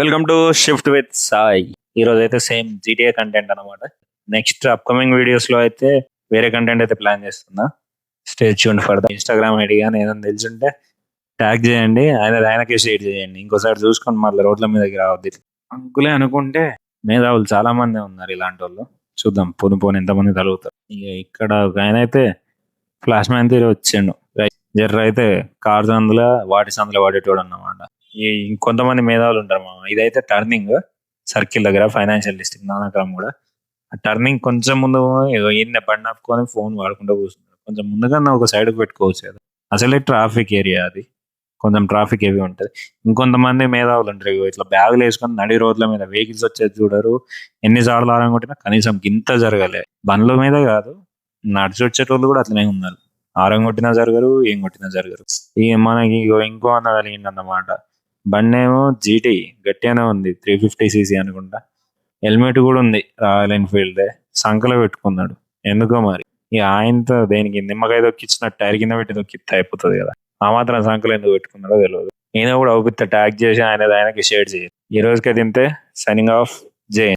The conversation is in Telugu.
Welcome to shift with Sai. ఈ రోజు అయితే సేమ్ జీటీఏ కంటెంట్ అనమాట. నెక్స్ట్ అప్కమింగ్ వీడియోస్ లో అయితే వేరే కంటెంట్ అయితే ప్లాన్ చేస్తున్నా. Stay tuned for the Instagram ID కానీ ఏదైనా తెలిసింటే ట్యాగ్ చేయండి, ఆయనకే షేర్ చేయండి. ఇంకోసారి చూసుకొని మళ్ళీ రోడ్ల మీదకి రావద్దు. అంకులే అనుకుంటే మేధావులు చాలా మంది ఉన్నారు ఇలాంటి వాళ్ళు. చూద్దాం పోను పోను ఎంతమంది తలుగుతారు. ఇక ఇక్కడ ఒక ఆయన అయితే ఫ్లాష్ మ్యాన్ తీరు వచ్చిండు. జర్ర అయితే కార్ సందులో సందులో వాడేటోడు అన్నమాట. ఈ ఇంకొంతమంది మేధావులు ఉంటారు మామ. ఇదైతే టర్నింగ్ సర్కిల్ దగ్గర ఫైనాన్షియల్ డిస్ట్రిక్ట్ నానక్రమ్ కూడా. ఆ టర్నింగ్ కొంచెం ముందు ఏదో ఈయన బండి ఆపుకొని ఫోన్ వాడుకుంటూ కూర్చున్నాడు. కొంచెం ముందుగా ఒక సైడ్ పెట్టుకోవచ్చు కదా. అసలే ట్రాఫిక్ ఏరియా అది, కొంచెం ట్రాఫిక్ హెవీ ఉంటది. ఇంకొంతమంది మేధావులు ఉంటారు, ఇగో ఇట్లా బ్యాగులు వేసుకొని నడి రోడ్ల మీద వెహికల్స్ వచ్చేది చూడరు. ఎన్నిసార్లు ఆరం కొట్టినా కనీసం గింత జరగలే. బండ్ల మీద కాదు, నడిచి వచ్చేటోళ్ళు కూడా అట్లనే ఉన్నారు. ఆరం కొట్టినా జరగరు, ఏం కొట్టినా జరగరు. ఇక మనకి ఇంకో అన్న కలిగిందన్నమాట. బండి ఏమో జీటీ గట్టిగానే ఉంది, 350cc అనుకుంటా. హెల్మెట్ కూడా ఉంది, రాయల్ ఎన్ఫీల్డ్. సంకలో పెట్టుకున్నాడు ఎందుకో మరి. ఇక ఆయనతో దేనికి నిమ్మకాయ దొక్కిచ్చినట్టు టైర్ కింద పెట్టి దొక్కితే అయిపోతుంది కదా. ఆ మాత్రం సంకలు ఎందుకు పెట్టుకున్నాడో తెలియదు. నేను కూడా అవుపిత్త ట్యాగ్ చేసి ఆయనకి షేర్ చేయాలి. ఈ రోజుకే తింటే సైనింగ్ ఆఫ్. జై